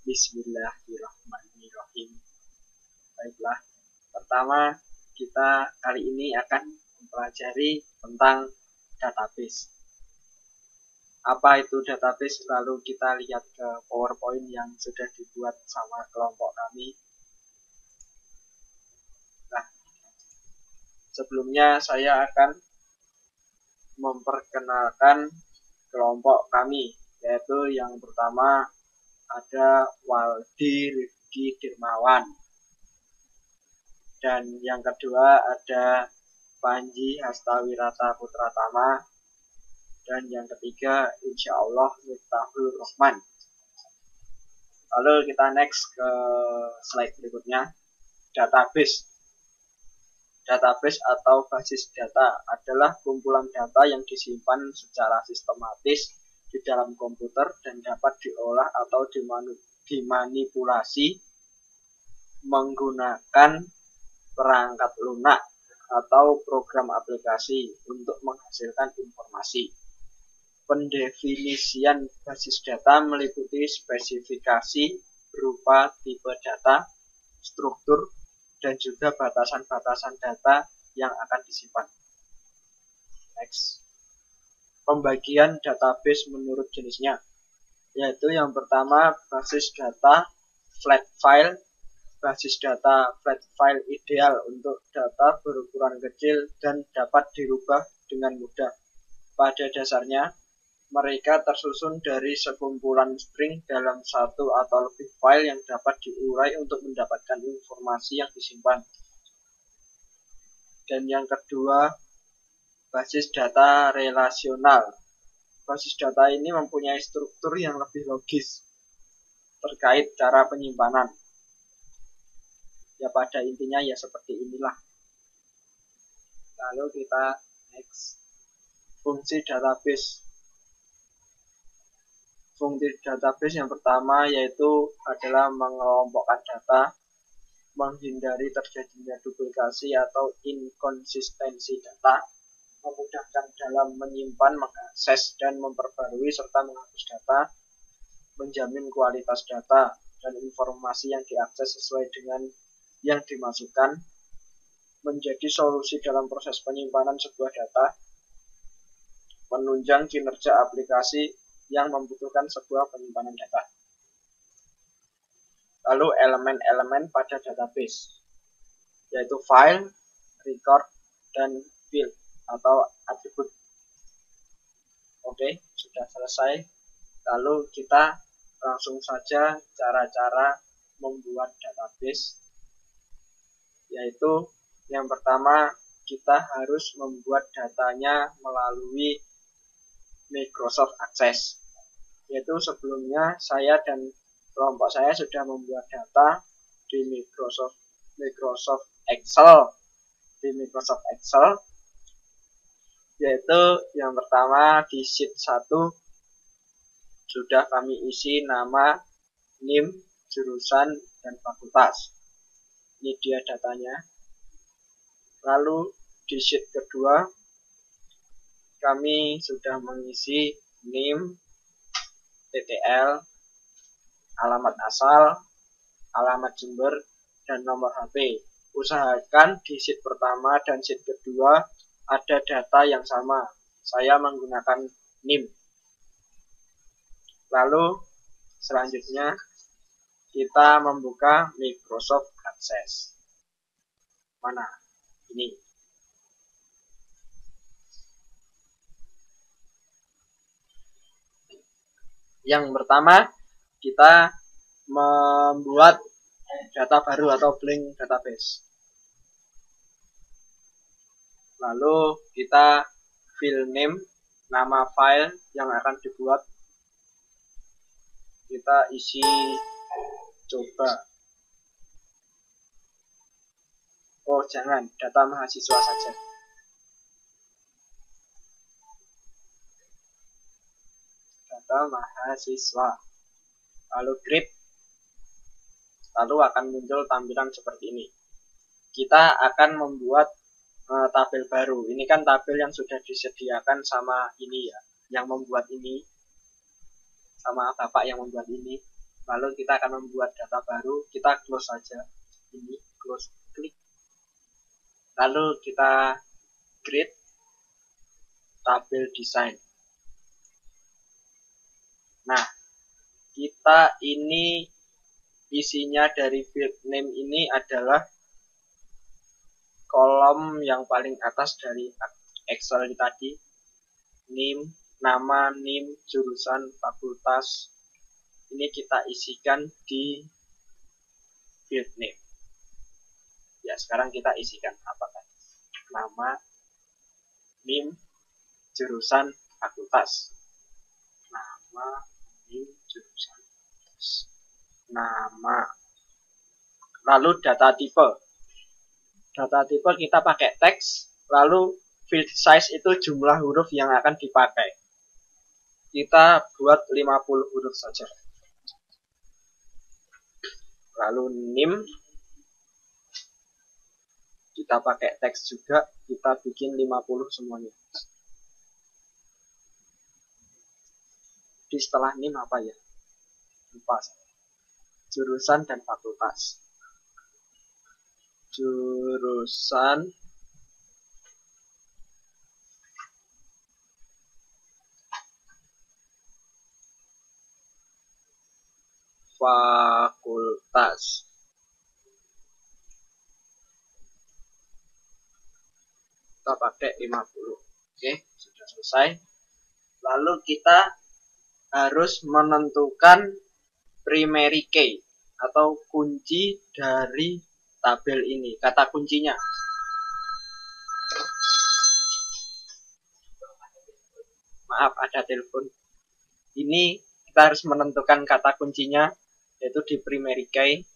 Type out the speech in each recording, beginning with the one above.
Bismillahirrahmanirrahim. Baiklah, pertama kita kali ini akan mempelajari tentang database. Apa itu database? Lalu kita lihat ke PowerPoint yang sudah dibuat sama kelompok kami. Nah, sebelumnya saya akan memperkenalkan kelompok kami, yaitu yang pertama ada Waldi Rifki Dirmawan, dan yang kedua ada Panji Hastawirata Putratama, dan yang ketiga insya Allah Miftahul Rahman. Lalu kita next ke slide berikutnya. Database. Database atau basis data adalah kumpulan data yang disimpan secara sistematis di dalam komputer dan dapat diolah atau dimanipulasi menggunakan perangkat lunak atau program aplikasi untuk menghasilkan informasi. Pendefinisian basis data meliputi spesifikasi berupa tipe data, struktur, dan juga batasan-batasan data yang akan disimpan. Next. Pembagian database menurut jenisnya, yaitu yang pertama basis data flat file. Basis data flat file ideal untuk data berukuran kecil dan dapat dirubah dengan mudah. Pada dasarnya, mereka tersusun dari sekumpulan string dalam satu atau lebih file yang dapat diurai untuk mendapatkan informasi yang disimpan. Dan yang kedua, basis data relasional. Basis data ini mempunyai struktur yang lebih logis terkait cara penyimpanan. Ya pada intinya ya seperti inilah. Lalu kita next. Fungsi database. Fungsi database yang pertama yaitu adalah mengelompokkan data, menghindari terjadinya duplikasi atau inkonsistensi data, memudahkan dalam menyimpan, mengakses, dan memperbarui serta menghapus data, menjamin kualitas data dan informasi yang diakses sesuai dengan yang dimasukkan, menjadi solusi dalam proses penyimpanan sebuah data, menunjang kinerja aplikasi yang membutuhkan sebuah penyimpanan data. Lalu elemen-elemen pada database, yaitu file, record, dan field atau atribut. Oke, sudah selesai. Lalu kita langsung saja cara-cara membuat database, yaitu yang pertama kita harus membuat datanya melalui Microsoft Access. Yaitu sebelumnya saya dan kelompok saya sudah membuat data di Microsoft Excel. Yaitu yang pertama di sheet 1 sudah kami isi nama, NIM, jurusan, dan fakultas. Ini dia datanya. Lalu di sheet kedua kami sudah mengisi NIM, TTL, alamat asal, alamat Jember, dan nomor HP. Usahakan di sheet pertama dan sheet kedua ada data yang sama. Saya menggunakan NIM. Lalu selanjutnya kita membuka Microsoft Access. Mana? Ini. Yang pertama kita membuat data baru atau blank database. Lalu kita fill name, nama file yang akan dibuat. Kita isi coba. Oh jangan, data mahasiswa saja. Data mahasiswa. Lalu grade. Lalu akan muncul tampilan seperti ini. Kita akan membuat tabel baru. Ini kan tabel yang sudah disediakan sama ini ya, yang membuat ini, sama bapak yang membuat ini. Lalu kita akan membuat data baru, kita close saja ini, close, klik. Lalu kita create tabel design. Nah, kita ini isinya dari field name ini adalah kolom yang paling atas dari Excel tadi. Name, nama, name, jurusan, fakultas. Ini kita isikan di field name. Ya, sekarang kita isikan apa tadi? Nama, name, jurusan, fakultas. Nama, name, jurusan, fakultas. Nama. Lalu data tipe. Data tipe kita pakai teks, lalu field size itu jumlah huruf yang akan dipakai. Kita buat 50 huruf saja. Lalu name, kita pakai teks juga, kita bikin 50 semuanya. Di setelah name apa ya? Lupa. Jurusan dan fakultas. Jurusan fakultas. Kita pakai 50. Oke, sudah selesai. Lalu kita harus menentukan primary key atau kunci dari tabel ini, kata kuncinya. Maaf, ada telepon. Ini kita harus menentukan kata kuncinya, yaitu di primary key.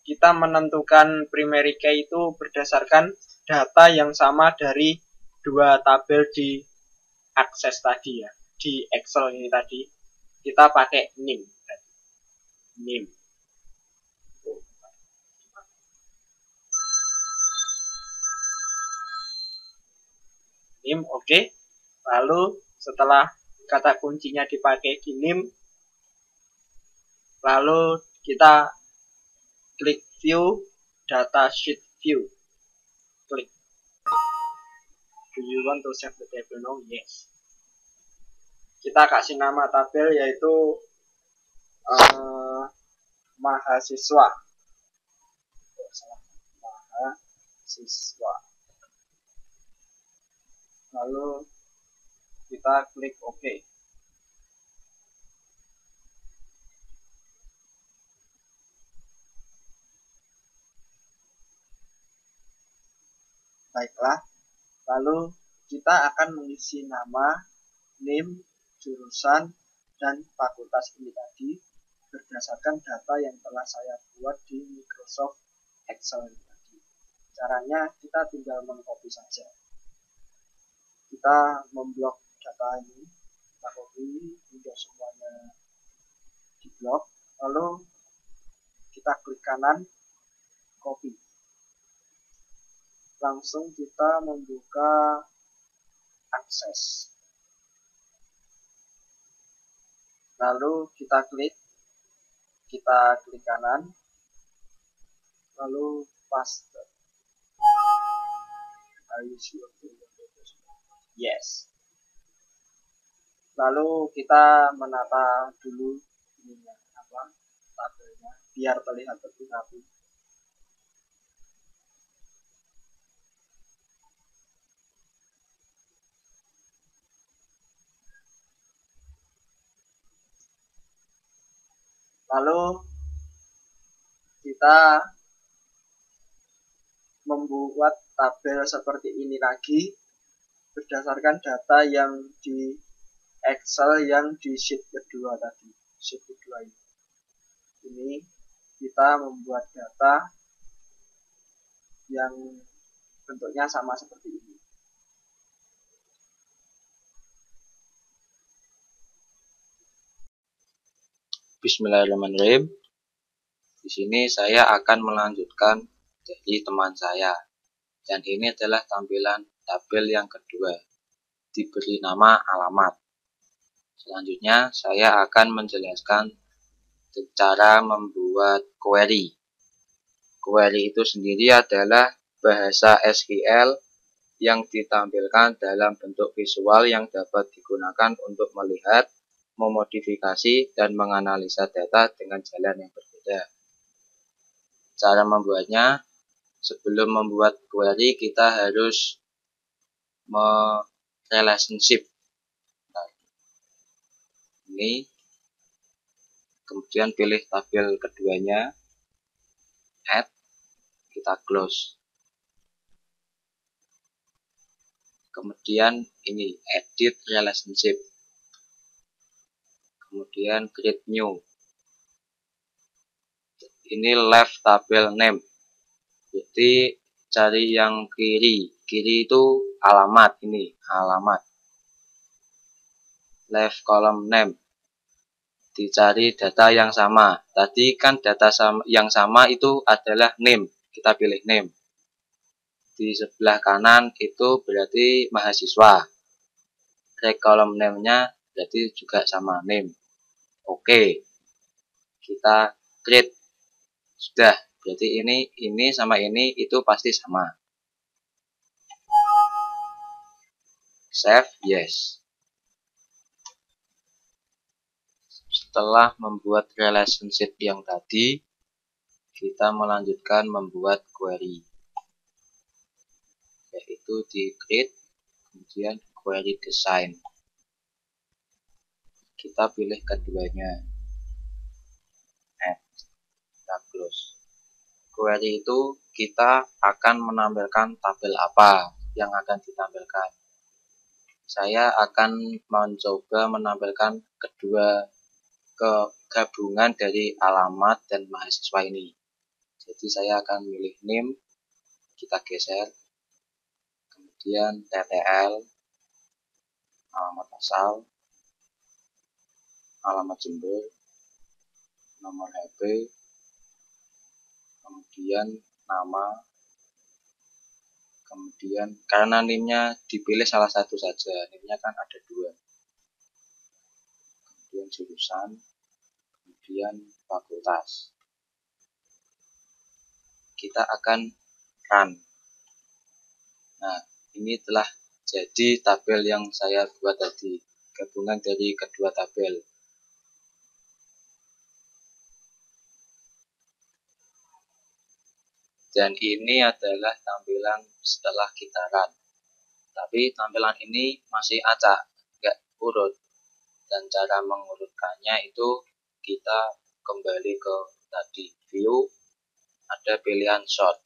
Kita menentukan primary key itu berdasarkan data yang sama dari dua tabel di akses tadi ya, di Excel ini tadi. Kita pakai name. Name. Name, oke. Lalu setelah kata kuncinya dipakai di name, lalu kita klik view, data sheet view. Klik. Do you want to save the table now? Yes. Kita kasih nama tabel yaitu mahasiswa. Mahasiswa. Lalu kita klik OK. Baiklah, lalu kita akan mengisi nama, name, jurusan, dan fakultas ini tadi berdasarkan data yang telah saya buat di Microsoft Excel ini tadi. Caranya kita tinggal mengcopy saja. Kita memblok data ini, kita copy hingga semuanya di blok, lalu kita klik kanan, copy. Langsung kita membuka akses. Lalu kita klik kanan, lalu paste. Yes. Lalu kita menata dulu ininya apa tabelnya biar terlihat lebih rapi. Lalu kita membuat tabel seperti ini lagi berdasarkan data yang di Excel yang di sheet kedua tadi. Sheet kedua ini. Ini kita membuat data yang bentuknya sama seperti ini. Bismillahirrahmanirrahim. Di sini saya akan melanjutkan dari teman saya. Dan ini adalah tampilan tabel yang kedua. Diberi nama alamat. Selanjutnya saya akan menjelaskan cara membuat query. Query itu sendiri adalah bahasa SQL yang ditampilkan dalam bentuk visual yang dapat digunakan untuk melihat, memodifikasi, dan menganalisa data dengan jalan yang berbeda. Cara membuatnya, sebelum membuat query kita harus relationship. Nah, ini kemudian pilih tabel keduanya, add, kita close. Kemudian ini edit relationship, kemudian create new. Ini left tabel name, jadi cari yang kiri itu alamat, ini alamat. Left column name, dicari data yang sama. Tadi kan data yang sama itu adalah name, kita pilih name. Di sebelah kanan itu berarti mahasiswa. Right column name-nya berarti juga sama name. Oke, kita create. Sudah, berarti ini sama ini itu pasti sama. Save, yes. Setelah membuat relationship yang tadi, kita melanjutkan membuat query, yaitu di create, kemudian query design. Kita pilih keduanya, add, kita close. Query itu kita akan menampilkan tabel apa yang akan ditampilkan. Saya akan mencoba menampilkan kedua kegabungan dari alamat dan mahasiswa ini. Jadi saya akan milih name, kita geser, kemudian TTL, alamat asal, alamat Jember, nomor HP, kemudian nama, kemudian karena NIM-nya dipilih salah satu saja, NIM-nya kan ada dua, kemudian jurusan, kemudian fakultas. Kita akan run. Nah, ini telah jadi tabel yang saya buat tadi, gabungan dari kedua tabel. Dan ini adalah tampilan setelah kita run. Tapi tampilan ini masih acak, nggak urut. Dan cara mengurutkannya itu kita kembali ke tadi view, ada pilihan sort.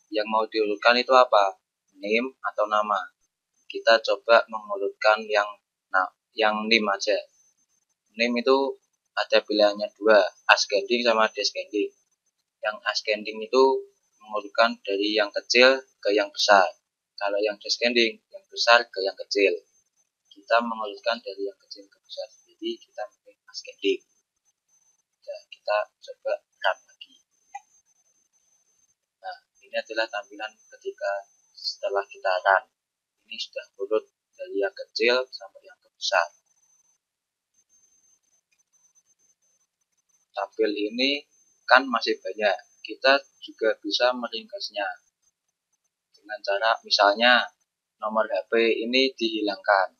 Yang mau diurutkan itu apa? Name atau nama. Kita coba mengurutkan yang name aja. Name itu ada pilihannya dua, ascending sama descending. Yang ascending itu mengurutkan dari yang kecil ke yang besar. Kalau yang descending, yang besar ke yang kecil. Kita mengurutkan dari yang kecil ke besar. Jadi kita pilih ascending. Nah, kita coba run lagi. Nah, ini adalah tampilan ketika setelah kita run. Ini sudah urut dari yang kecil sampai yang besar. Tabel ini kan masih banyak. Kita juga bisa meringkasnya dengan cara misalnya nomor HP ini dihilangkan.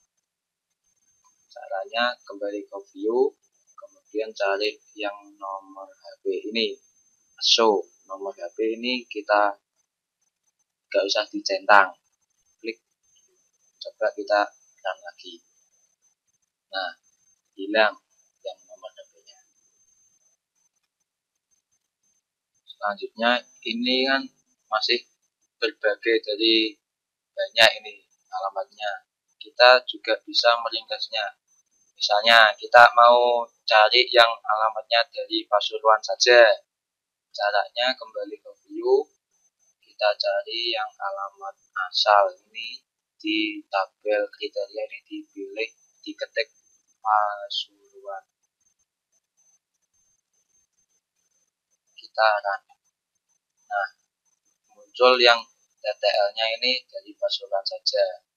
Caranya kembali ke view, kemudian cari yang nomor HP ini, show nomor HP ini, kita gak usah dicentang, klik, coba kita run lagi. Nah, hilang yang nomor HP-nya. Selanjutnya ini kan masih berbagai, dari banyak ini alamatnya. Kita juga bisa meringkasnya. Misalnya kita mau cari yang alamatnya dari Pasuruan saja. Caranya kembali ke view, kita cari yang alamat asal ini di tabel kriteria ini, dipilih, diketik Pasuruan. Kita run. Nah, muncul yang TTL-nya ini dari Pasuruan saja.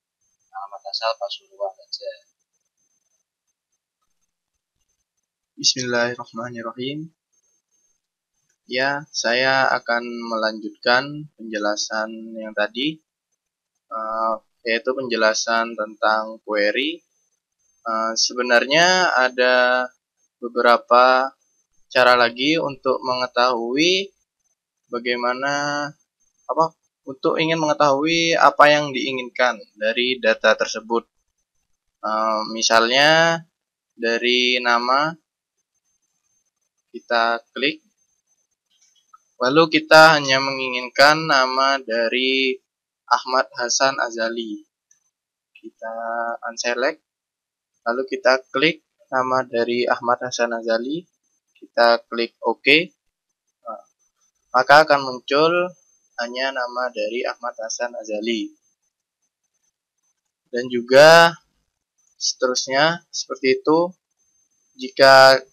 Alamat asal Pasuruan saja. Bismillahirrahmanirrahim. Ya, saya akan melanjutkan penjelasan yang tadi, yaitu penjelasan tentang query. Sebenarnya ada beberapa cara lagi untuk mengetahui bagaimana untuk ingin mengetahui apa yang diinginkan dari data tersebut. Misalnya dari nama kita klik, lalu kita hanya menginginkan nama dari Ahmad Hasan Azali. Kita unselect, lalu kita klik nama dari Ahmad Hasan Azali, kita klik OK, maka akan muncul hanya nama dari Ahmad Hasan Azali. Dan juga seterusnya seperti itu. Jika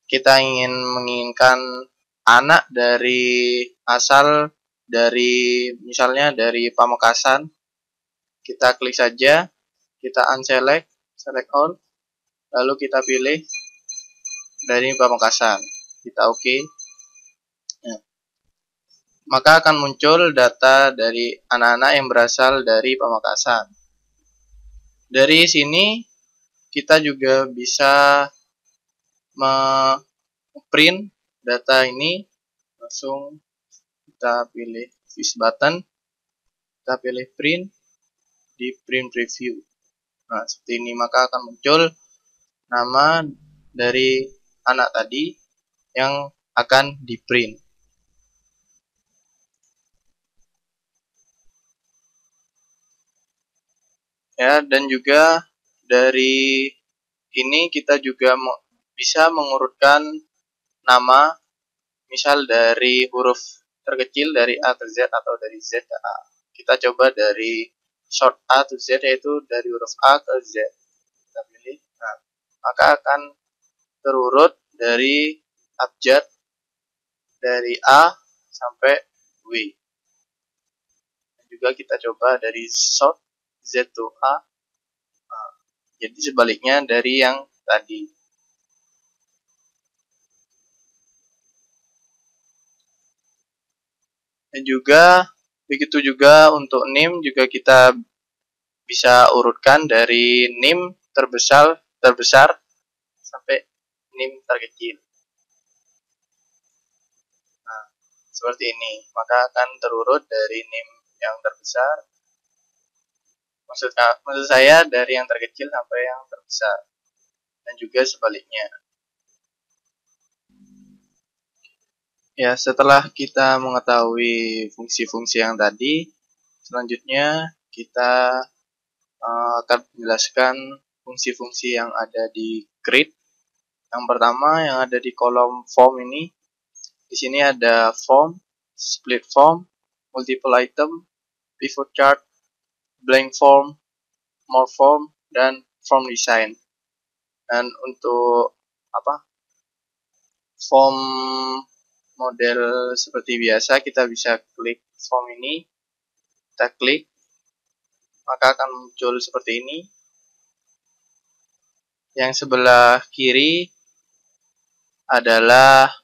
kita menginginkan anak dari asal dari misalnya dari Pamekasan, kita klik saja, kita unselect, select all, lalu kita pilih dari Pamekasan, kita OK. Maka akan muncul data dari anak-anak yang berasal dari Pamekasan. Dari sini kita juga bisa print data ini, langsung kita pilih this button, kita pilih print di print preview. Nah, seperti ini, maka akan muncul nama dari anak tadi yang akan di print. Ya, dan juga dari ini kita juga bisa mengurutkan nama, misal dari huruf terkecil dari A ke Z atau dari Z ke A. Kita coba dari short A to Z, yaitu dari huruf A ke Z. Kita pilih. Nah, maka akan terurut dari abjad dari A sampai W. Dan juga kita coba dari short Z to A. Nah, jadi sebaliknya dari yang tadi. Dan juga begitu juga untuk NIM juga kita bisa urutkan dari NIM terbesar sampai NIM terkecil. Nah, seperti ini. Maka akan terurut dari NIM yang terbesar. Maksud saya dari yang terkecil sampai yang terbesar. Dan juga sebaliknya. Ya, setelah kita mengetahui fungsi-fungsi yang tadi, selanjutnya kita akan menjelaskan fungsi-fungsi yang ada di grid. Yang pertama yang ada di kolom form ini, di sini ada form, split form, multiple item, pivot chart, blank form, more form, dan form design. Dan untuk form model seperti biasa, kita bisa klik form ini, kita klik, maka akan muncul seperti ini. Yang sebelah kiri adalah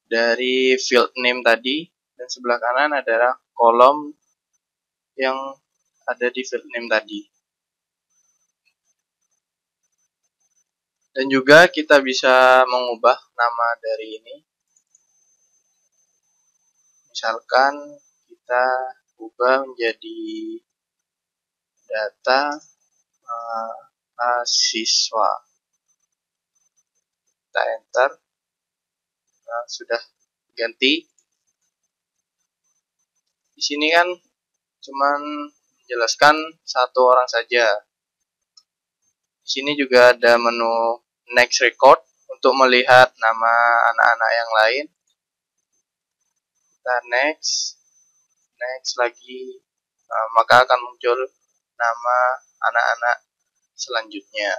dari field name tadi, dan sebelah kanan adalah kolom yang ada di field name tadi. Dan juga kita bisa mengubah nama dari ini. Misalkan kita ubah menjadi data mahasiswa. Kita enter. Nah, sudah ganti. Di sini kan cuman menjelaskan satu orang saja. Di sini juga ada menu next record untuk melihat nama anak-anak yang lain. Kita next lagi, maka akan muncul nama anak-anak selanjutnya.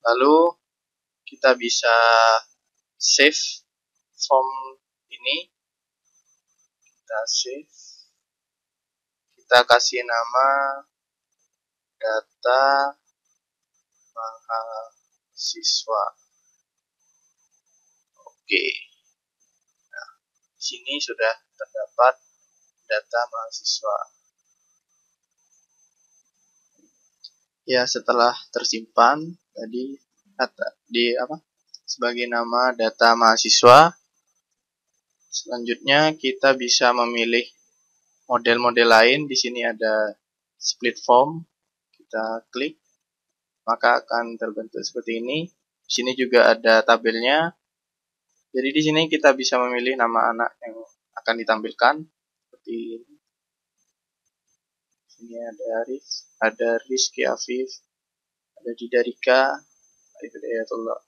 Lalu kita bisa save form ini, kita save, kita kasih nama data mahasiswa. Oke. Nah, di sini sudah terdapat data mahasiswa. Ya, setelah tersimpan tadi sebagai nama data mahasiswa, selanjutnya kita bisa memilih model-model lain. Di sini ada split form. Kita klik, maka akan terbentuk seperti ini. Di sini juga ada tabelnya. Jadi di sini kita bisa memilih nama anak yang akan ditampilkan seperti ini. Ini ada Rizky Afif, ada Didarika, ada Hidayatullah.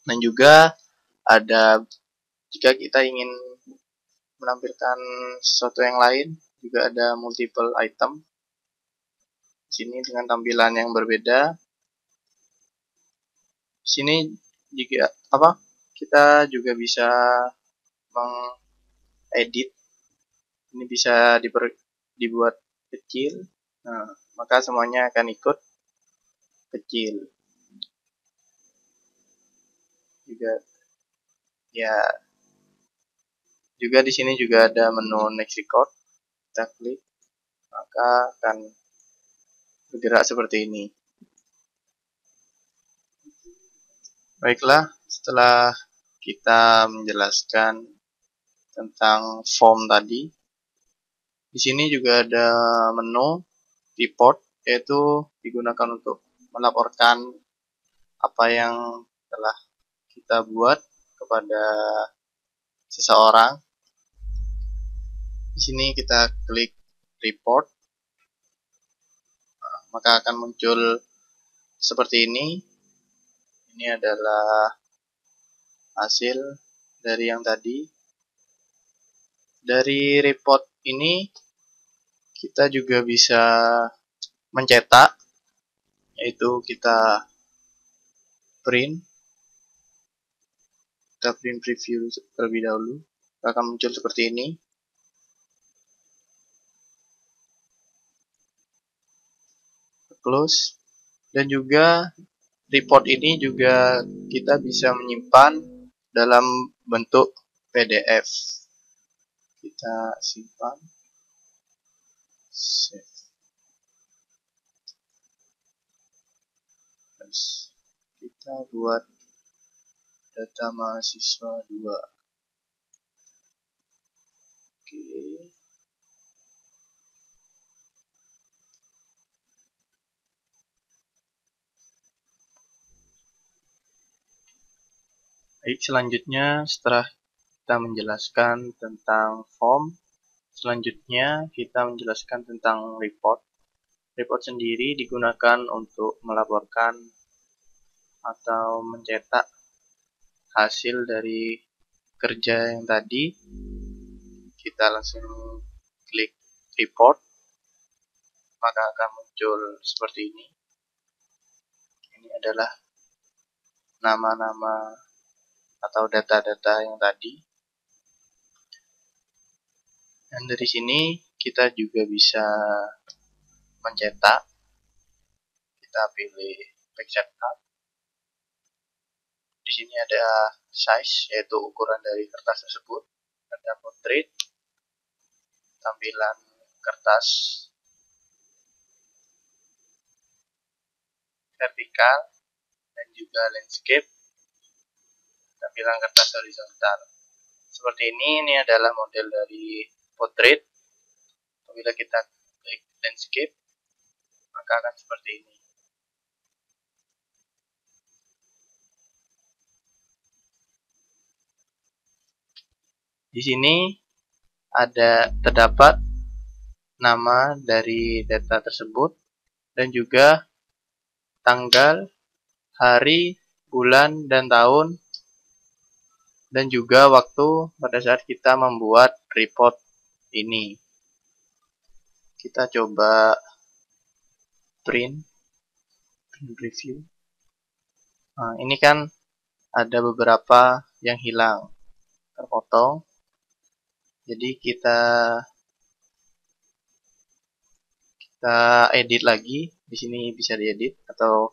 Dan juga ada, jika kita ingin menampilkan sesuatu yang lain, juga ada multiple item. Di sini dengan tampilan yang berbeda. Di sini juga kita juga bisa mengedit. Ini bisa dibuat kecil. Nah, maka semuanya akan ikut kecil. Juga di sini juga ada menu next record. Kita klik, maka akan bergerak seperti ini. Baiklah, setelah kita menjelaskan tentang form tadi, di sini juga ada menu report, yaitu digunakan untuk melaporkan apa yang telah kita buat kepada seseorang. Di sini kita klik report, maka akan muncul seperti ini. Ini adalah hasil dari yang tadi. Dari report ini kita juga bisa mencetak, yaitu kita print preview terlebih dahulu. Akan muncul seperti ini. Close. Dan juga report ini juga kita bisa menyimpan dalam bentuk PDF. Kita simpan, save. Terus kita buat data mahasiswa 2. Oke. Baik, selanjutnya setelah kita menjelaskan tentang form, selanjutnya kita menjelaskan tentang report. Report sendiri digunakan untuk melaporkan atau mencetak hasil dari kerja yang tadi. Kita langsung klik report, maka akan muncul seperti ini. Ini adalah nama-nama atau data-data yang tadi. Dan dari sini kita juga bisa mencetak. Kita pilih picture tab. Di sini ada size, yaitu ukuran dari kertas tersebut. Ada portrait, tampilan kertas vertikal, dan juga landscape, tampilan kertas horizontal. Seperti ini adalah model dari portrait. Apabila kita klik landscape, maka akan seperti ini. Di sini terdapat nama dari data tersebut dan juga tanggal, hari, bulan, dan tahun, dan juga waktu pada saat kita membuat report ini. Kita coba print review. Nah, ini kan ada beberapa yang hilang, terpotong. Jadi kita Kita edit lagi. Di sini bisa diedit atau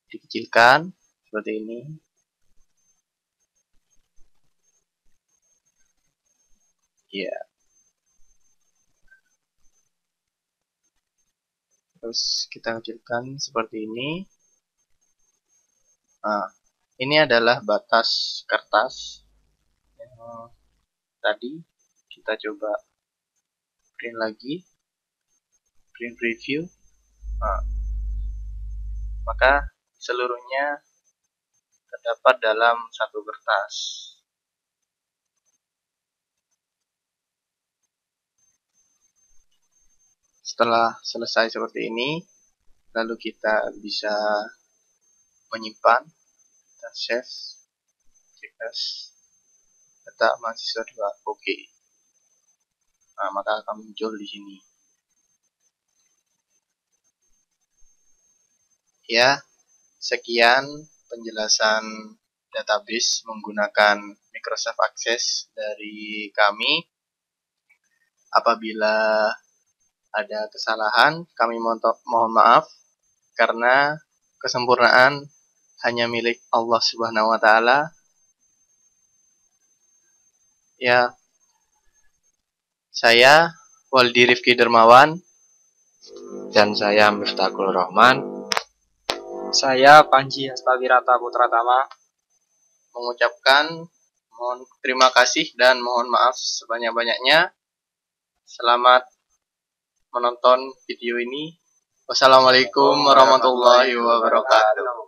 dikecilkan seperti ini. Ya. Terus kita kecilkan seperti ini. Nah, ini adalah batas kertas yang tadi. Kita coba print lagi, print preview. Nah, maka seluruhnya terdapat dalam satu kertas. Setelah selesai seperti ini, lalu kita bisa menyimpan, kita save, klik as, data mahasiswa 2, oke. Nah, maka akan muncul di sini. Ya, sekian penjelasan database menggunakan Microsoft Access dari kami. Apabila ada kesalahan, kami mohon maaf karena kesempurnaan hanya milik Allah Subhanahu wa taala. Ya, saya Waldi Rifki Dermawan Dan saya Miftahul Rahman. Saya Panji Hastawirata Putratama mengucapkan mohon terima kasih dan mohon maaf sebanyak-banyaknya. Selamat menonton video ini. Wassalamualaikum warahmatullahi wabarakatuh.